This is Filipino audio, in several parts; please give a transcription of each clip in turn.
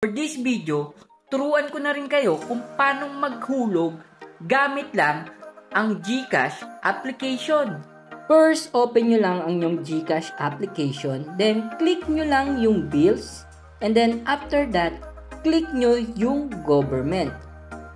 For this video, turuan ko na rin kayo kung paano maghulog gamit lang ang GCash application. First, open nyo lang ang yung GCash application. Then, click nyo lang yung bills. And then, after that, click nyo yung government.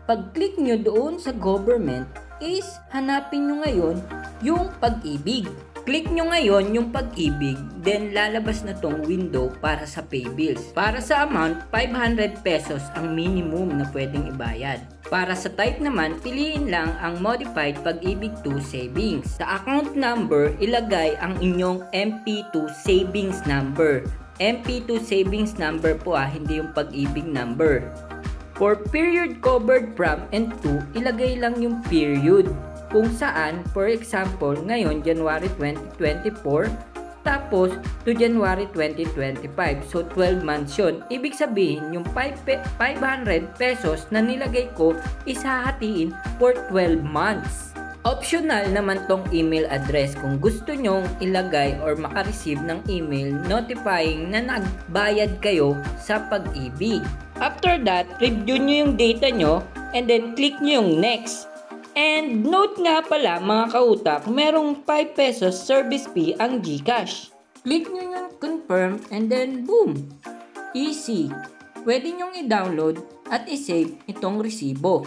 Pag-click nyo doon sa government, is hanapin nyo ngayon yung pag-ibig. Click nyo ngayon yung pag-ibig, then lalabas na tong window para sa pay bills. Para sa amount, 500 pesos ang minimum na pwedeng ibayad. Para sa type naman, piliin lang ang modified pag-ibig to savings. Sa account number, ilagay ang inyong MP2 savings number. MP2 savings number po hindi yung pag-ibig number. For period covered from and to, ilagay lang yung period. Kung saan, for example, ngayon, January 2024, tapos to January 2025. So, 12 months yun. Ibig sabihin, yung 500 pesos na nilagay ko, isahatiin for 12 months. Optional naman tong email address kung gusto nyong ilagay or makareceive ng email notifying na nagbayad kayo sa pag-ibig. After that, review nyo yung data nyo and then click nyo yung next. And note nga pala mga kautak, merong 5 pesos service fee ang GCash. Click nyo yung confirm and then boom! Easy! Pwede nyong i-download at i-save itong resibo.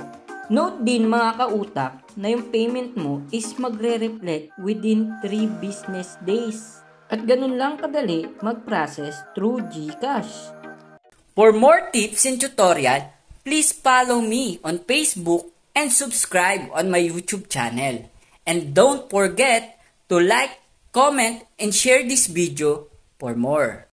Note din mga kautak na yung payment mo is magre-reflect within 3 business days. At ganun lang kadali mag-process through GCash. For more tips and tutorial, please follow me on Facebook and subscribe on my YouTube channel. And don't forget to like, comment, and share this video for more.